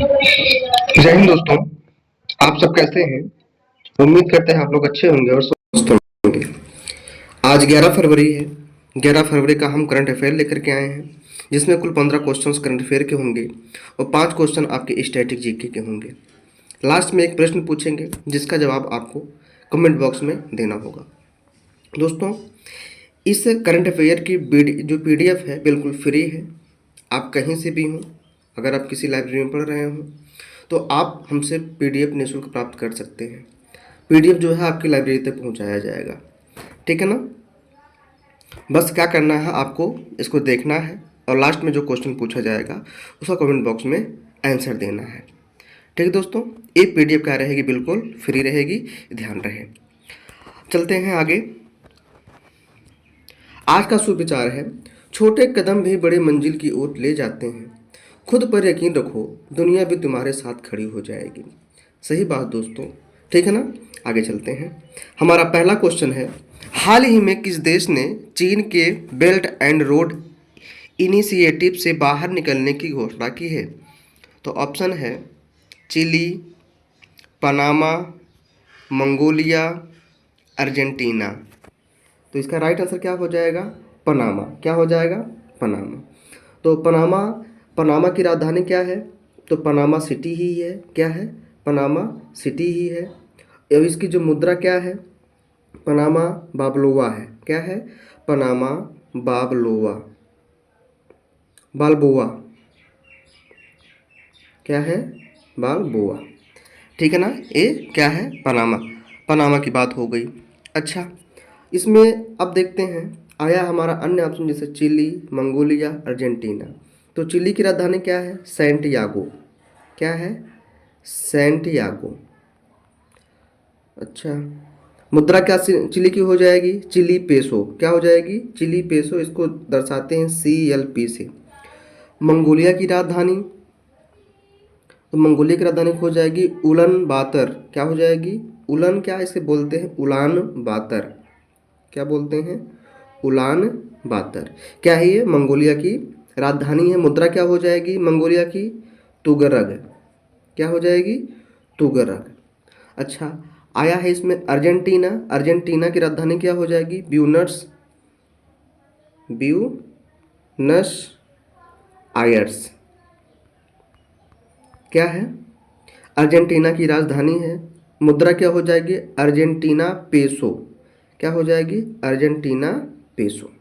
जय हिंद दोस्तों। आप सब कैसे हैं? उम्मीद करते हैं आप लोग अच्छे होंगे और स्वस्थ होंगे। आज 11 फरवरी है। 11 फरवरी का हम करंट अफेयर लेकर के आए हैं, जिसमें कुल 15 क्वेश्चंस करंट अफेयर के होंगे और 5 क्वेश्चन आपके स्टैटिक जीके के होंगे। लास्ट में एक प्रश्न पूछेंगे जिसका जवाब आपको कमेंट बॉक्स में देना होगा। दोस्तों, इस करंट अफेयर की जो पीडीएफ है बिल्कुल फ्री है। आप कहीं से भी हों, अगर आप किसी लाइब्रेरी में पढ़ रहे हों तो आप हमसे पीडीएफ निःशुल्क प्राप्त कर सकते हैं। पीडीएफ जो है आपकी लाइब्रेरी तक पहुंचाया जाएगा, ठीक है ना। बस क्या करना है, आपको इसको देखना है और लास्ट में जो क्वेश्चन पूछा जाएगा उसका कमेंट बॉक्स में आंसर देना है, ठीक है दोस्तों। ये पीडीएफ क्या रहेगी, बिल्कुल फ्री रहेगी, ध्यान रहे। चलते हैं आगे। आज का सुविचार है, छोटे कदम भी बड़े मंजिल की ओर ले जाते हैं। खुद पर यकीन रखो, दुनिया भी तुम्हारे साथ खड़ी हो जाएगी। सही बात दोस्तों, ठीक है ना। आगे चलते हैं। हमारा पहला क्वेश्चन है, हाल ही में किस देश ने चीन के बेल्ट एंड रोड इनिशिएटिव से बाहर निकलने की घोषणा की है? तो ऑप्शन है चिली, पनामा, मंगोलिया, अर्जेंटीना। तो इसका राइट आंसर क्या हो जाएगा? पनामा। क्या हो जाएगा? पनामा। तो पनामा की राजधानी क्या है? तो पनामा सिटी ही है। क्या है? पनामा सिटी ही है। और इसकी जो मुद्रा क्या है? पनामा बाबलोवा है। क्या है? पनामा बाबलोवा, बालबोआ। क्या है? बालबोआ, ठीक है ना। ये क्या है? पनामा। पनामा की बात हो गई। अच्छा, इसमें अब देखते हैं आया हमारा अन्य ऑप्शन, जैसे चिली, मंगोलिया, अर्जेंटीना। तो चिली की राजधानी क्या है? सैंटियागो। क्या है? सैंटियागो। अच्छा, मुद्रा क्या चिली की हो जाएगी? Chile peso. क्या हो जाएगी? Chile peso. इसको दर्शाते हैं CLP से। मंगोलिया की राजधानी, तो मंगोलिया की राजधानी हो जाएगी उलन बातर। क्या हो जाएगी? उलन, क्या इसे बोलते हैं? उलान बातर। क्या बोलते हैं? उलान बातर। क्या है ये? मंगोलिया की राजधानी है। मुद्रा क्या हो जाएगी मंगोलिया की? तुगरग। क्या हो जाएगी? तुगरग। अच्छा, आया है इसमें अर्जेंटीना। अर्जेंटीना की राजधानी क्या हो जाएगी? Buenos Buenos Aires. क्या है? अर्जेंटीना की राजधानी है। मुद्रा क्या हो जाएगी? Argentina peso. क्या हो जाएगी? Argentina peso.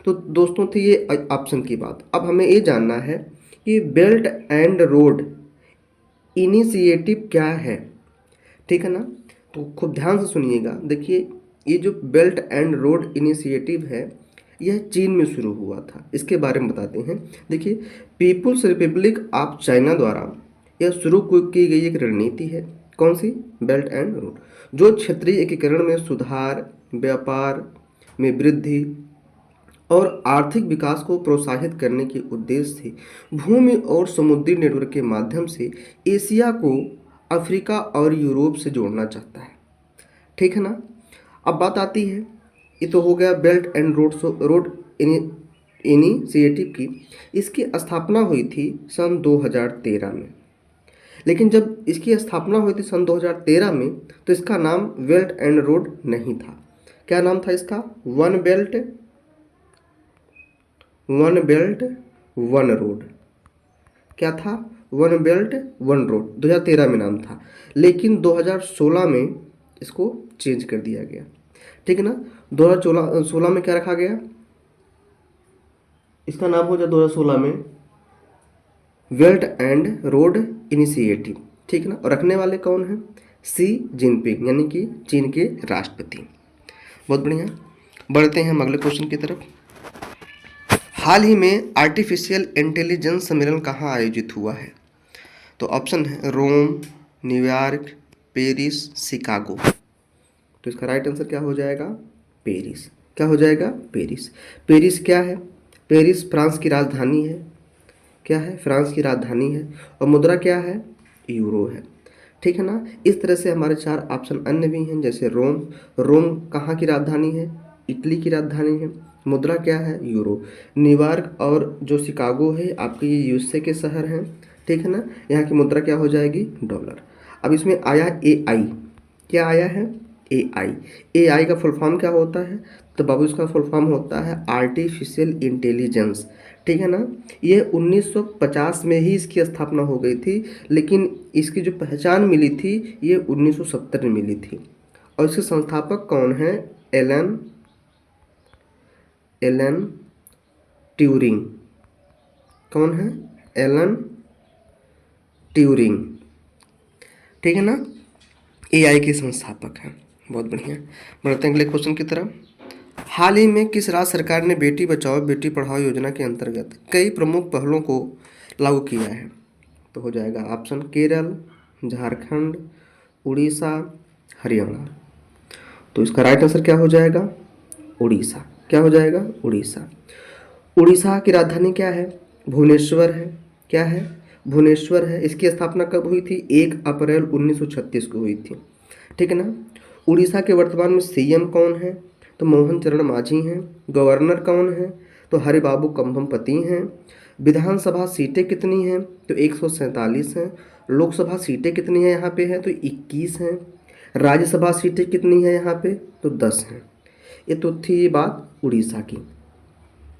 तो दोस्तों, थी ये ऑप्शन की बात। अब हमें ये जानना है कि बेल्ट एंड रोड इनिशिएटिव क्या है, ठीक है ना। तो खूब ध्यान से सुनिएगा। देखिए, ये जो बेल्ट एंड रोड इनिशिएटिव है यह चीन में शुरू हुआ था। इसके बारे में बताते हैं। देखिए, पीपुल्स रिपब्लिक ऑफ चाइना द्वारा यह शुरू की गई एक रणनीति है। कौन सी? बेल्ट एंड रोड, जो क्षेत्रीय एकीकरण में सुधार, व्यापार में वृद्धि और आर्थिक विकास को प्रोत्साहित करने के उद्देश्य से भूमि और समुद्री नेटवर्क के माध्यम से एशिया को अफ्रीका और यूरोप से जोड़ना चाहता है, ठीक है ना। अब बात आती है, ये तो हो गया बेल्ट एंड रोड इनिशिएटिव की। इसकी स्थापना हुई थी सन 2013 में। लेकिन जब इसकी स्थापना हुई थी सन 2013 में, तो इसका नाम बेल्ट एंड रोड नहीं था। क्या नाम था इसका? One belt one road. क्या था? वन बेल्ट वन रोड 2013 में नाम था, लेकिन 2016 में इसको चेंज कर दिया गया, ठीक है ना। 2016 में क्या रखा गया? इसका नाम हो जाए 2016 में बेल्ट एंड रोड इनिशिएटिव, ठीक है ना। और रखने वाले कौन हैं? शी जिनपिंग, यानी कि चीन के राष्ट्रपति। बहुत बढ़िया, बढ़ते हैं हम अगले क्वेश्चन की तरफ। हाल ही में आर्टिफिशियल इंटेलिजेंस सम्मेलन कहाँ आयोजित हुआ है? तो ऑप्शन है रोम, न्यूयॉर्क, पेरिस, शिकागो। तो इसका राइट आंसर क्या हो जाएगा? पेरिस। क्या हो जाएगा? पेरिस। पेरिस क्या है? पेरिस फ्रांस की राजधानी है। क्या है? फ्रांस की राजधानी है। और मुद्रा क्या है? यूरो है, ठीक है ना। इस तरह से हमारे 4 ऑप्शन अन्य भी हैं, जैसे रोम। रोम कहाँ की राजधानी है? इटली की राजधानी है। मुद्रा क्या है? यूरो। न्यूयॉर्क और जो शिकागो है आपके, ये USA के शहर हैं, ठीक है ना। यहाँ की मुद्रा क्या हो जाएगी, डॉलर। अब इसमें आया AI, क्या आया है, AI। AI का फुल फॉर्म क्या होता है, तो बाबू इसका फुल फॉर्म होता है आर्टिफिशियल इंटेलिजेंस, ठीक है ना। ये 1950 में ही इसकी स्थापना हो गई थी, लेकिन इसकी जो पहचान मिली थी ये 1970 में मिली थी। और इसके संस्थापक कौन है, एलन ट्यूरिंग। कौन है, एलन ट्यूरिंग, ठीक है ना, AI के संस्थापक हैं। बहुत बढ़िया, बढ़ते हैं अगले क्वेश्चन की तरफ। हाल ही में किस राज्य सरकार ने बेटी बचाओ बेटी पढ़ाओ योजना के अंतर्गत कई प्रमुख पहलों को लागू किया है, तो हो जाएगा ऑप्शन केरल, झारखंड, उड़ीसा, हरियाणा। तो इसका राइट आंसर क्या हो जाएगा, उड़ीसा। क्या हो जाएगा, उड़ीसा। उड़ीसा की राजधानी क्या है, भुवनेश्वर है। क्या है, भुवनेश्वर है। इसकी स्थापना कब हुई थी, 1 अप्रैल 1936 को हुई थी, ठीक है ना। उड़ीसा के वर्तमान में CM कौन है, तो मोहन चरण मांझी हैं। गवर्नर कौन है, तो हरिबाबू कंभमपति हैं। विधानसभा सीटें कितनी हैं, तो 147 हैं। लोकसभा सीटें कितनी हैं यहाँ पे है, तो 21 हैं। राज्यसभा सीटें कितनी हैं यहाँ पे, तो 10 हैं। ये तो थी ये बात उड़ीसा की।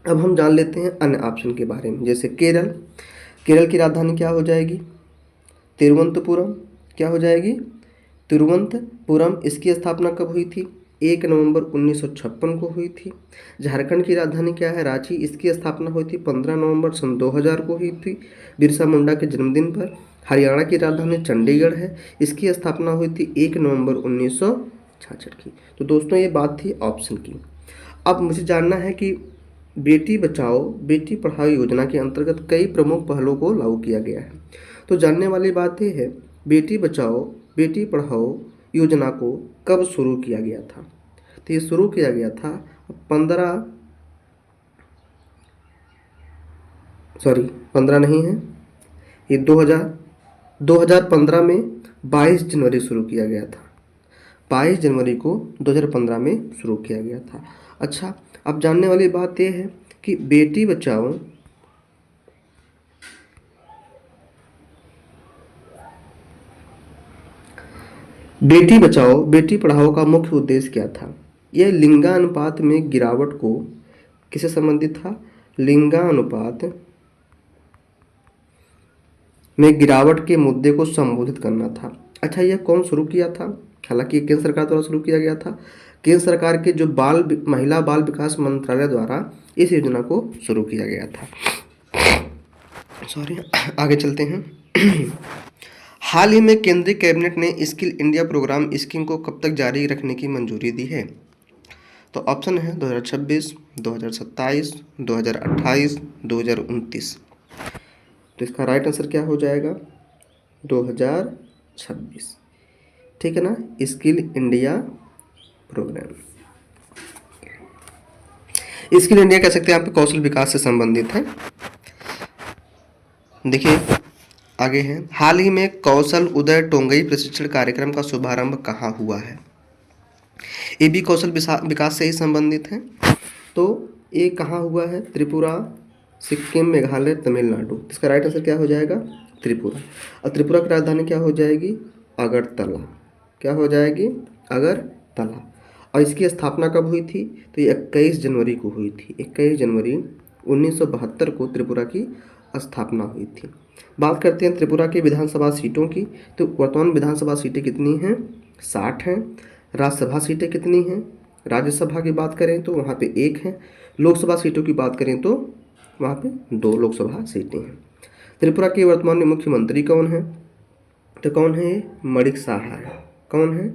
अब हम जान लेते हैं अन्य ऑप्शन के बारे में, जैसे केरल। केरल की राजधानी क्या हो जाएगी, तिरुवनंतपुरम। क्या हो जाएगी, तिरुवनंतपुरम। इसकी स्थापना कब हुई थी, 1 नवंबर 1956 को हुई थी। झारखंड की राजधानी क्या है, रांची। इसकी स्थापना हुई थी 15 नवंबर सन 2000 को हुई थी, बिरसा मुंडा के जन्मदिन पर। हरियाणा की राजधानी चंडीगढ़ है। इसकी स्थापना हुई थी 1 नवंबर 1966 की। तो दोस्तों ये बात थी ऑप्शन की। अब मुझे जानना है कि बेटी बचाओ बेटी पढ़ाओ योजना के अंतर्गत कई प्रमुख पहलों को लागू किया गया है। तो जानने वाली बात यह है, बेटी बचाओ बेटी पढ़ाओ योजना को कब शुरू किया गया था, तो ये शुरू किया गया था 15 नहीं है, ये 2015 में 22 जनवरी शुरू किया गया था। 22 जनवरी को 2015 में शुरू किया गया था। अच्छा, अब जानने वाली बात यह है कि बेटी बचाओ बेटी पढ़ाओ का मुख्य उद्देश्य क्या था। यह लिंगानुपात में गिरावट को किससे संबंधित था, लिंगानुपात में गिरावट के मुद्दे को संबोधित करना था। अच्छा, यह कौन शुरू किया था, हालांकि ये केंद्र सरकार द्वारा शुरू किया गया था। केंद्र सरकार के जो महिला बाल विकास मंत्रालय द्वारा इस योजना को शुरू किया गया था। सॉरी, आगे चलते हैं। हाल ही में केंद्रीय कैबिनेट ने स्किल इंडिया प्रोग्राम स्कीम को कब तक जारी रखने की मंजूरी दी है, तो ऑप्शन है 2026, 2027, 2028, 2029। तो इसका राइट आंसर क्या हो जाएगा, 2026, ठीक है ना। Skill India program, skill India कह सकते हैं आप कौशल विकास से संबंधित है। देखिए आगे है, हाल ही में कौशल उदय टोंगई प्रशिक्षण कार्यक्रम का शुभारंभ कहाँ हुआ है, ये भी कौशल विकास से ही संबंधित है। तो ये कहाँ हुआ है, त्रिपुरा, सिक्किम, मेघालय, तमिलनाडु। इसका राइट आंसर क्या हो जाएगा, त्रिपुरा। और त्रिपुरा की राजधानी क्या हो जाएगी, अगरतला। क्या हो जाएगी, अगरतला। और इसकी स्थापना कब हुई थी, तो ये 21 जनवरी को हुई थी। 21 जनवरी 1972 को त्रिपुरा की स्थापना हुई थी। बात करते हैं त्रिपुरा की विधानसभा सीटों की, तो वर्तमान विधानसभा सीटें कितनी हैं, 60 हैं। राज्यसभा सीटें कितनी हैं, राज्यसभा की बात करें तो वहाँ पे 1 है। लोकसभा सीटों की बात करें तो वहाँ पे 2 लोकसभा सीटें हैं। त्रिपुरा के वर्तमान में मुख्यमंत्री कौन है, तो कौन है ये, मणिक साहा है। कौन है,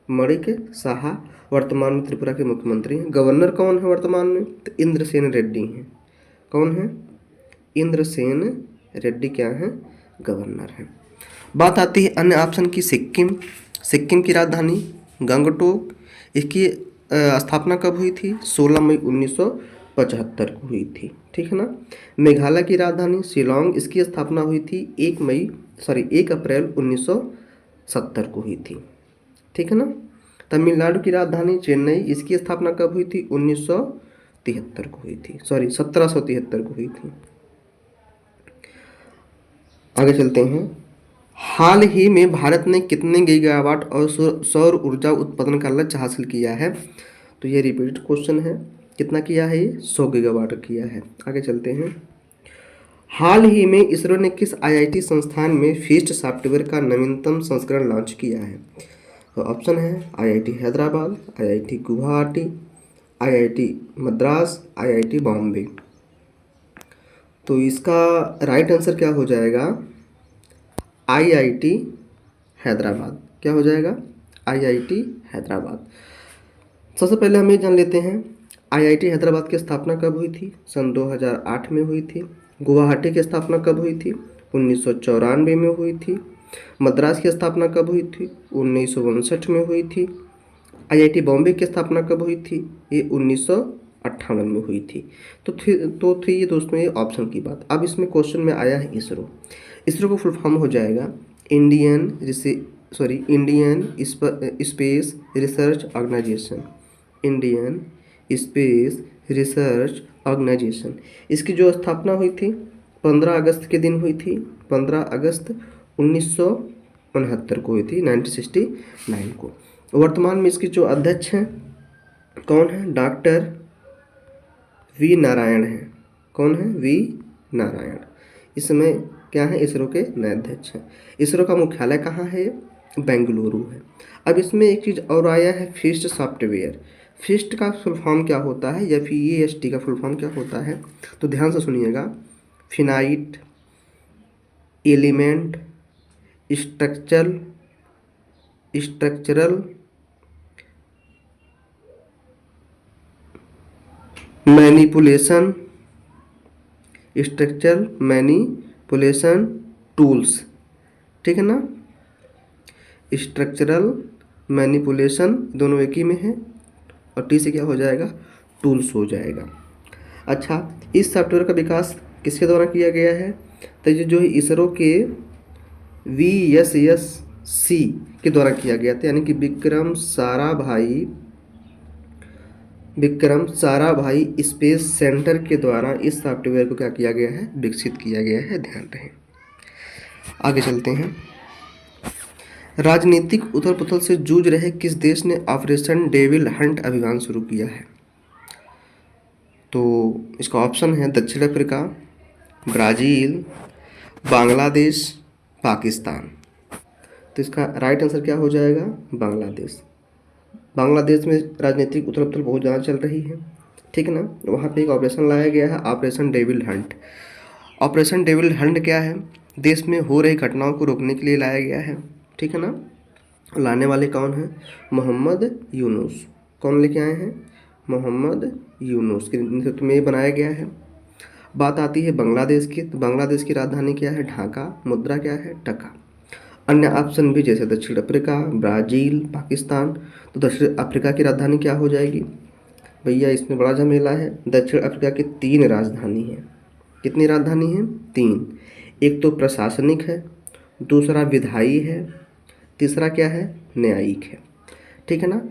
मणिक साहा वर्तमान में त्रिपुरा के मुख्यमंत्री हैं। गवर्नर कौन है वर्तमान में, तो इंद्रसेन रेड्डी हैं। कौन है, इंद्रसेन रेड्डी क्या है, गवर्नर है। बात आती है अन्य ऑप्शन की, सिक्किम। सिक्किम की राजधानी गंगटोक। इसकी स्थापना कब हुई थी, 16 मई 1975 को हुई थी, ठीक है ना। मेघालय की राजधानी शिलोंग। इसकी स्थापना हुई थी 1 अप्रैल 1970 को हुई थी, ठीक है ना। तमिलनाडु की राजधानी चेन्नई। इसकी स्थापना कब हुई थी, 1773 को हुई थी। आगे चलते हैं। हाल ही में भारत ने कितने गीगावाट और सौर ऊर्जा उत्पादन का लक्ष्य हासिल किया है? तो ये रिपीट क्वेश्चन है। कितना किया है? ये 100 गीगावाट किया है। आगे चलते हैं। हाल ही में इसरो ने किस आईआईटी संस्थान में फिस्ट सॉफ्टवेयर का नवीनतम संस्करण लॉन्च किया है? तो ऑप्शन है IIT Hyderabad, IIT Guwahati, IIT Madras, IIT Bombay. तो इसका राइट आंसर क्या हो जाएगा? आईआईटी हैदराबाद। क्या हो जाएगा? आईआईटी हैदराबाद। सबसे पहले हम ये जान लेते हैं आईआईटी हैदराबाद की स्थापना कब हुई थी? सन 2008 में हुई थी। गुवाहाटी की स्थापना कब हुई थी? 1994 में हुई थी। मद्रास की स्थापना कब हुई थी? 1959 में हुई थी। आईआईटी बॉम्बे की स्थापना कब हुई थी? ये 1958 में हुई थी। तो थी ये दोस्तों ये ऑप्शन की बात। अब इसमें क्वेश्चन में आया है इसरो। इसरो को फुल फॉर्म हो जाएगा Indian space research organisation. Indian space research organisation. इसकी जो स्थापना हुई थी 15 अगस्त के दिन हुई थी। 15 अगस्त 1969 को हुई थी, 1969 को। वर्तमान में इसके जो अध्यक्ष हैं कौन है? डॉक्टर वी नारायण हैं। कौन है? वी नारायण। इसमें क्या है? इसरो के नए अध्यक्ष हैं। इसरो का मुख्यालय कहाँ है? बेंगलुरु है। अब इसमें एक चीज़ और आया है फिस्ट सॉफ्टवेयर। फिस्ट का फुल फॉर्म क्या होता है या FEAST का फुल फॉर्म क्या होता है? तो ध्यान से सुनिएगा। Finite element structural manipulation tools. ठीक है ना? स्ट्रक्चरल मैनिपुलेशन दोनों एक ही में है और टी से क्या हो जाएगा? टूल्स हो जाएगा। अच्छा, इस सॉफ्टवेयर का विकास किसके द्वारा किया गया है? तो ये जो है इसरो के VSSC के द्वारा किया गया था, यानी कि विक्रम साराभाई स्पेस सेंटर के द्वारा इस सॉफ्टवेयर को क्या किया गया है? विकसित किया गया है। ध्यान रहे। आगे चलते हैं। राजनीतिक उथल पुथल से जूझ रहे किस देश ने ऑपरेशन डेविल हंट अभियान शुरू किया है? तो इसका ऑप्शन है दक्षिण अफ्रीका, ब्राज़ील, बांग्लादेश, पाकिस्तान। तो इसका राइट आंसर क्या हो जाएगा? बांग्लादेश। बांग्लादेश में राजनीतिक उथल पुथल बहुत ज़्यादा चल रही है। ठीक है ना? वहाँ पे एक ऑपरेशन लाया गया है, operation devil Hunt. Operation devil Hunt क्या है? देश में हो रही घटनाओं को रोकने के लिए लाया गया है। ठीक है ना? लाने वाले कौन हैं? मोहम्मद यूनुस। कौन लेके आए हैं? मोहम्मद यूनुस के नेतृत्व में ये बनाया गया है। बात आती है बांग्लादेश की। तो बांग्लादेश की राजधानी क्या है? ढाका। मुद्रा क्या है? टका। अन्य ऑप्शन भी जैसे दक्षिण अफ्रीका, ब्राज़ील, पाकिस्तान। तो दक्षिण अफ्रीका की राजधानी क्या हो जाएगी? भैया इसमें बड़ा झमेला है। दक्षिण अफ्रीका की 3 राजधानी हैं। कितनी राजधानी हैं? 3। एक तो प्रशासनिक है, दूसरा विधायी है, तीसरा क्या है? न्यायिक है। ठीक है ना?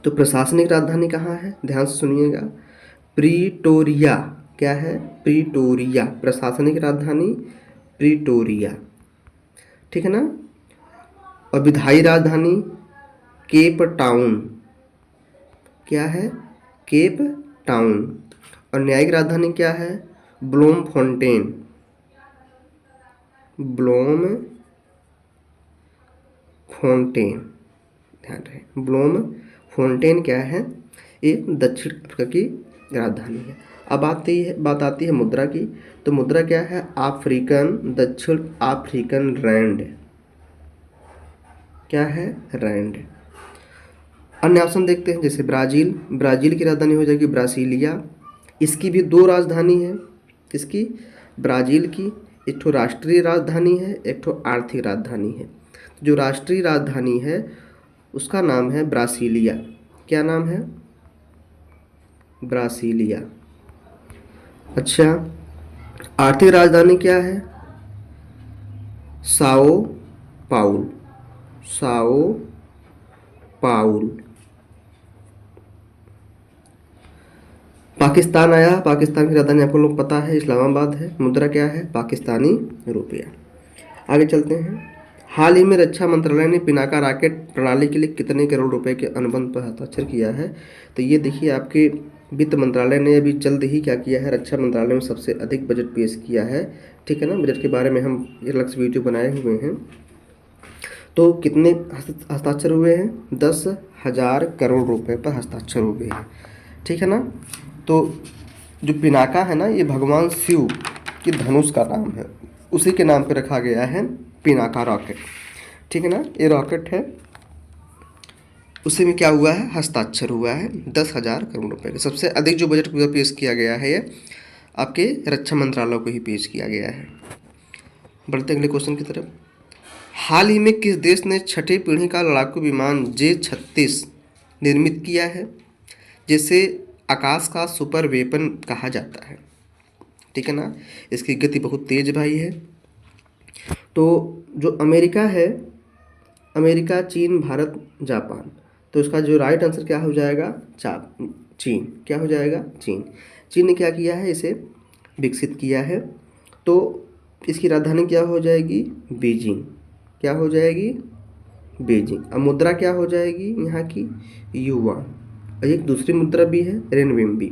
तो प्रशासनिक राजधानी कहाँ है? ध्यान से सुनिएगा। प्रीटोरिया। क्या है? प्रीटोरिया। प्रशासनिक राजधानी प्रीटोरिया। ठीक है ना? और विधायी राजधानी केप टाउन। क्या है? Cape Town. और न्यायिक राजधानी क्या है? Blom Fontaine. Blom Fontaine. ध्यान रहे, ब्लोम फोंटेन क्या है? ये दक्षिण अफ्रीका की राजधानी है। अब बात आती है मुद्रा की। तो मुद्रा क्या है? दक्षिण अफ्रीकन रैंड। क्या है? रैंड। अन्य ऑप्शन देखते हैं जैसे ब्राज़ील की राजधानी हो जाएगी ब्रासीलिया। इसकी भी 2 राजधानी है। इसकी ब्राज़ील की एक ठो राष्ट्रीय राजधानी है, एक ठो आर्थिक राजधानी है। जो राष्ट्रीय राजधानी है उसका नाम है ब्रासीलिया। क्या नाम है? ब्रासीलिया। अच्छा, आर्थिक राजधानी क्या है? साओ पाउल। साओ पाउल। पाकिस्तान आया, पाकिस्तान की राजधानी आपको लोग पता है इस्लामाबाद है, मुद्रा क्या है, पाकिस्तानी रुपया। आगे चलते हैं। हाल ही में रक्षा मंत्रालय ने पिनाका रॉकेट प्रणाली के लिए कितने करोड़ रुपए के अनुबंध पर हस्ताक्षर किया है? तो ये देखिए आपके वित्त मंत्रालय ने अभी जल्द ही क्या किया है, रक्षा मंत्रालय में सबसे अधिक बजट पेश किया है, ठीक है ना। बजट के बारे में हम अलग से वीडियो बनाए हुए हैं। तो कितने हस्ताक्षर हुए हैं? 10,000 करोड़ रुपए पर हस्ताक्षर हुए हैं, ठीक है ना। तो जो पिनाका है ना, ये भगवान शिव की धनुष का नाम है, उसी के नाम पे रखा गया है पिनाका रॉकेट, ठीक है ना। ये रॉकेट है, उसी में क्या हुआ है, हस्ताक्षर हुआ है 10,000 करोड़ रुपए का। सबसे अधिक जो बजट पेश किया गया है ये आपके रक्षा मंत्रालय को ही पेश किया गया है। बढ़ते अगले क्वेश्चन की तरफ। हाल ही में किस देश ने छठी पीढ़ी का लड़ाकू विमान J-36 निर्मित किया है, जिसे आकाश का सुपर वेपन कहा जाता है, ठीक है ना। इसकी गति बहुत तेज भाई है। तो जो अमेरिका है, अमेरिका, चीन, भारत, जापान, तो इसका जो राइट आंसर क्या हो जाएगा, चीन। क्या हो जाएगा, चीन। चीन ने क्या किया है, इसे विकसित किया है। तो इसकी राजधानी क्या हो जाएगी, बीजिंग। क्या हो जाएगी, बीजिंग। अब मुद्रा क्या हो जाएगी यहाँ की, युआन। और एक दूसरी मुद्रा भी है, रेनविम्बी,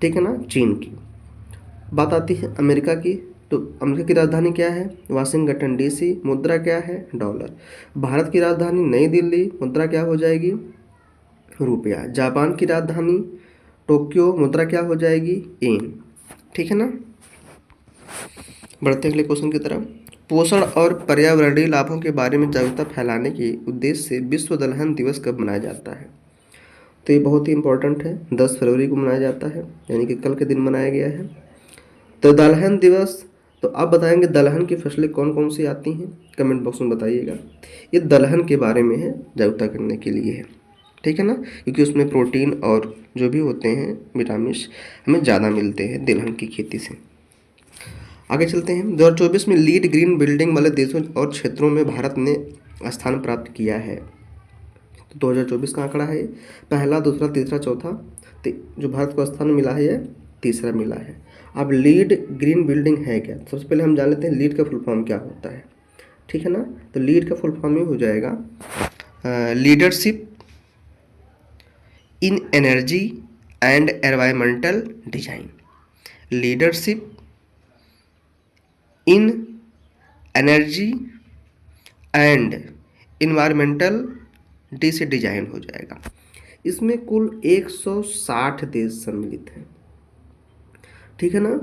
ठीक है ना, चीन की। बात आती है अमेरिका की। तो अमेरिका की राजधानी क्या है, वाशिंगटन डीसी, मुद्रा क्या है, डॉलर। भारत की राजधानी नई दिल्ली, मुद्रा क्या हो जाएगी, रुपया। जापान की राजधानी टोक्यो, मुद्रा क्या हो जाएगी, येन, ठीक है ना। बढ़ते अगले क्वेश्चन की तरफ। पोषण और पर्यावरणीय लाभों के बारे में जागरूकता फैलाने के उद्देश्य से विश्व दलहन दिवस कब मनाया जाता है? तो ये बहुत ही इंपॉर्टेंट है, 10 फरवरी को मनाया जाता है, यानी कि कल के दिन मनाया गया है। तो दलहन दिवस, तो आप बताएंगे दलहन की फसलें कौन कौन सी आती हैं, कमेंट बॉक्स में बताइएगा। ये दलहन के बारे में है, जागरूकता करने के लिए है, ठीक है ना, क्योंकि उसमें प्रोटीन और जो भी होते हैं विटामिन हमें ज़्यादा मिलते हैं दलहन की खेती से। आगे चलते हैं। 2024 में लीड ग्रीन बिल्डिंग वाले देशों और क्षेत्रों में भारत ने स्थान प्राप्त किया है। तो 2024 का आंकड़ा है ये, पहला, दूसरा, तीसरा, चौथा। तो जो भारत को स्थान मिला है ये तीसरा मिला है। अब लीड ग्रीन बिल्डिंग है क्या, सबसे पहले हम जान लेते हैं लीड का फुल फॉर्म क्या होता है, ठीक है ना। तो लीड का फुल फॉर्म ये हो जाएगा leadership in energy and environmental design. Leadership in energy and environmental D से डिजाइन हो जाएगा। इसमें कुल 160 देश सम्मिलित हैं, ठीक है ना।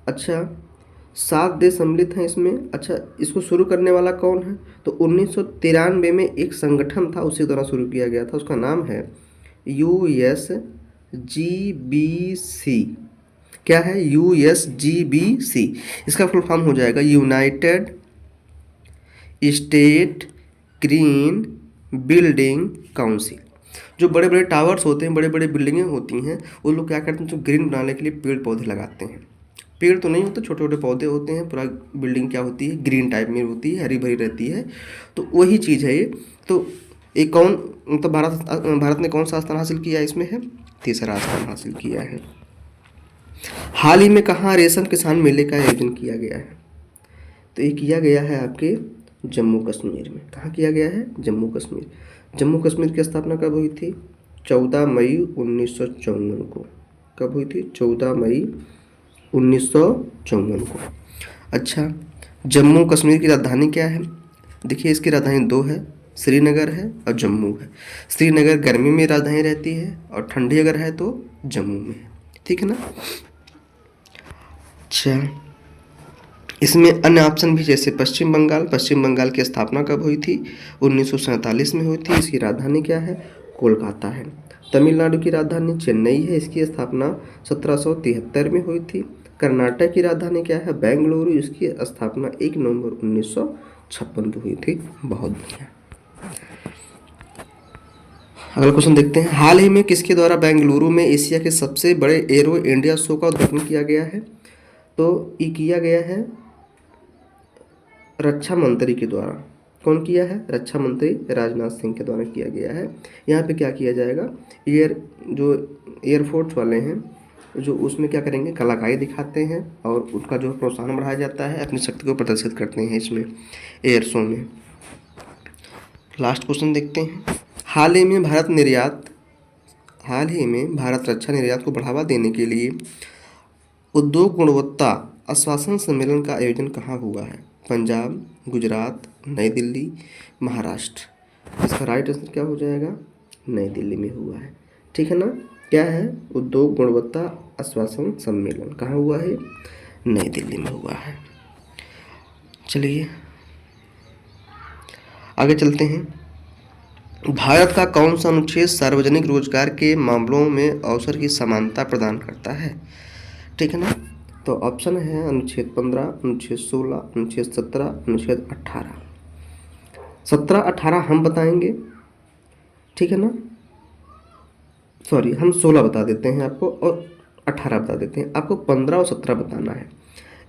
अच्छा, 7 देश सम्मिलित हैं इसमें। अच्छा, इसको शुरू करने वाला कौन है, तो 1993 में एक संगठन था, उसी द्वारा शुरू किया गया था, उसका नाम है USGBC। क्या है, USGBC। इसका फुल फॉर्म हो जाएगा United state green building council. जो बड़े बड़े टावर्स होते हैं, बड़े बड़े बिल्डिंगें होती हैं, वो लोग क्या करते हैं, जो ग्रीन बनाने के लिए पेड़ पौधे लगाते हैं। पेड़ तो नहीं होते, छोटे छोटे पौधे होते हैं, पूरा बिल्डिंग क्या होती है, ग्रीन टाइप में होती है, हरी भरी रहती है। तो वही चीज़ है ये। तो एक कौन, तो भारत ने कौन सा स्थान हासिल किया, इसमें है तीसरा स्थान हासिल किया है। हाल ही में कहाँ रेशम किसान मेले का आयोजन किया गया है? तो ये किया गया है आपके जम्मू कश्मीर में। कहाँ किया गया है, जम्मू कश्मीर। जम्मू कश्मीर की स्थापना कब हुई थी, 14 मई 1954 को। कब हुई थी, 14 मई 1954 को। अच्छा, जम्मू कश्मीर की राजधानी क्या है? देखिए इसकी राजधानी 2 है, श्रीनगर है और जम्मू है। श्रीनगर गर्मी में राजधानी रहती है और ठंडी अगर है तो जम्मू में है, ठीक है ना। अच्छा, इसमें अन्य ऑप्शन भी, जैसे पश्चिम बंगाल। पश्चिम बंगाल की स्थापना कब हुई थी, 1947 में हुई थी। इसकी राजधानी क्या है, कोलकाता है। तमिलनाडु की राजधानी चेन्नई है, इसकी स्थापना 1773 में हुई थी। कर्नाटक की राजधानी क्या है, बेंगलुरु, इसकी स्थापना 1 नवंबर 1956 को हुई थी। बहुत बढ़िया। अगला क्वेश्चन देखते हैं। हाल ही में किसके द्वारा बेंगलुरु में एशिया के सबसे बड़े एरो इंडिया शो का उद्घाटन किया गया है? तो ये किया गया है रक्षा मंत्री के द्वारा, कौन किया है? रक्षा मंत्री राजनाथ सिंह के द्वारा किया गया है। यहाँ पे क्या किया जाएगा, जो एयरफोर्स वाले हैं जो उसमें क्या करेंगे, कलाकारी दिखाते हैं और उसका जो प्रोत्साहन बढ़ाया जाता है, अपनी शक्ति को प्रदर्शित करते हैं इसमें एयर शो में। लास्ट क्वेश्चन देखते हैं। हाल ही में भारत रक्षा निर्यात को बढ़ावा देने के लिए उद्योग गुणवत्ता आश्वासन सम्मेलन का आयोजन कहाँ हुआ है? पंजाब, गुजरात, नई दिल्ली, महाराष्ट्र। इसका राइट आंसर क्या हो जाएगा? नई दिल्ली में हुआ है। ठीक है ना? क्या है? उद्योग गुणवत्ता आश्वासन सम्मेलन कहाँ हुआ है? नई दिल्ली में हुआ है। चलिए आगे चलते हैं। भारत का कौन सा अनुच्छेद सार्वजनिक रोजगार के मामलों में अवसर की समानता प्रदान करता है? ठीक है ना? तो ऑप्शन है अनुच्छेद 15, अनुच्छेद 16, अनुच्छेद 17, अनुच्छेद 18। 17, 18 हम बताएंगे, ठीक है ना? सॉरी, हम 16 बता देते हैं आपको और 18 बता देते हैं। आपको 15 और 17 बताना है।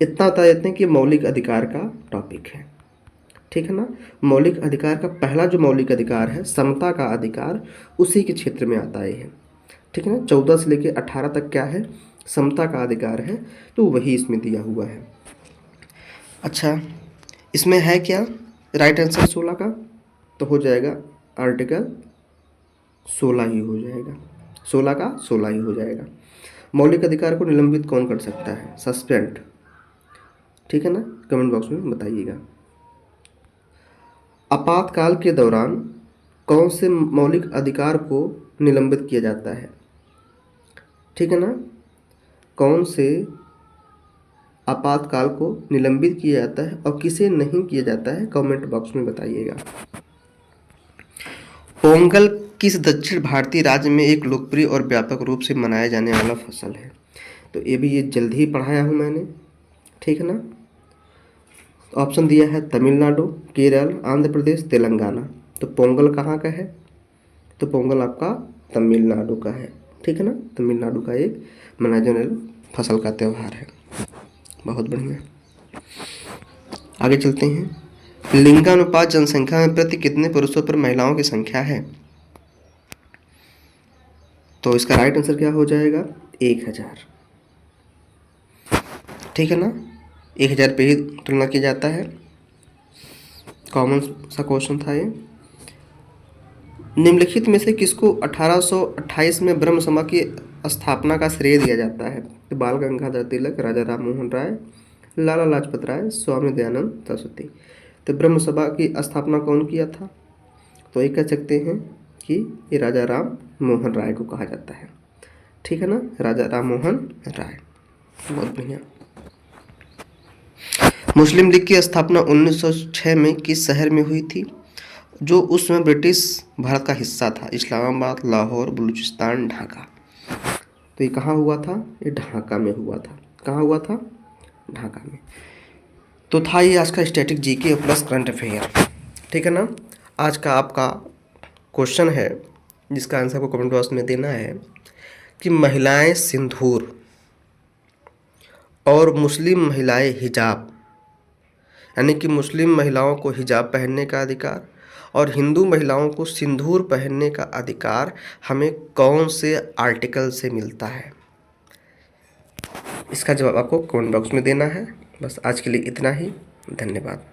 इतना बता देते हैं कि मौलिक अधिकार का टॉपिक है, ठीक है ना? मौलिक अधिकार का पहला जो मौलिक अधिकार है, समता का अधिकार, उसी के क्षेत्र में आता है, ठीक है ना? 14 से लेकर 18 तक क्या है? समता का अधिकार है, तो वही इसमें दिया हुआ है। अच्छा, इसमें है क्या राइट आंसर 16 का? तो हो जाएगा आर्टिकल 16 ही हो जाएगा। 16 का 16 ही हो जाएगा। मौलिक अधिकार को निलंबित कौन कर सकता है? सस्पेंड, ठीक है ना? कमेंट बॉक्स में बताइएगा। आपातकाल के दौरान कौन से मौलिक अधिकार को निलंबित किया जाता है? ठीक है ना? कौन से आपातकाल को निलंबित किया जाता है और किसे नहीं किया जाता है? कमेंट बॉक्स में बताइएगा। पोंगल किस दक्षिण भारतीय राज्य में एक लोकप्रिय और व्यापक रूप से मनाया जाने वाला फसल है? तो ये जल्द ही पढ़ाया हूँ मैंने, ठीक है ना? ऑप्शन दिया है तमिलनाडु, केरल, आंध्र प्रदेश, तेलंगाना। तो पोंगल कहाँ का है? तो पोंगल आपका तमिलनाडु का है, ठीक है ना? तमिलनाडु का एक मनाया जाने वाला फसल का त्यौहार है। बहुत बढ़िया। आगे चलते हैं। लिंगानुपात जनसंख्या में प्रति कितने पुरुषों पर महिलाओं की संख्या है? तो इसका राइट आंसर क्या हो जाएगा? 1000, ठीक है ना? 1000 पे ही तुलना किया जाता है। कॉमन सा क्वेश्चन था ये। निम्नलिखित में से किसको 1828 में ब्रह्म सभा की स्थापना का श्रेय दिया जाता है? तो बाल गंगाधर तिलक, राजा राम मोहन राय, लाला लाजपत राय, स्वामी दयानंद सरस्वती। तो ब्रह्म सभा की स्थापना कौन किया था? तो ये कह सकते हैं कि ये राजा राम मोहन राय को कहा जाता है, ठीक है ना? राजा राम मोहन राय। बहुत बढ़िया। मुस्लिम लीग की स्थापना 1906 में किस शहर में हुई थी, जो उस समय ब्रिटिश भारत का हिस्सा था? इस्लामाबाद, लाहौर, बलूचिस्तान, ढाका। तो ये कहाँ हुआ था? ये ढाका में हुआ था। कहाँ हुआ था? ढाका में। तो था ये आज का static GK plus current affair, ठीक है ना? आज का आपका क्वेश्चन है जिसका आंसर को कमेंट बॉक्स में देना है कि महिलाएं सिंदूर और मुस्लिम महिलाएं हिजाब, यानी कि मुस्लिम महिलाओं को हिजाब पहनने का अधिकार और हिंदू महिलाओं को सिंदूर पहनने का अधिकार हमें कौन से आर्टिकल से मिलता है? इसका जवाब आपको कमेंट बॉक्स में देना है। बस आज के लिए इतना ही। धन्यवाद।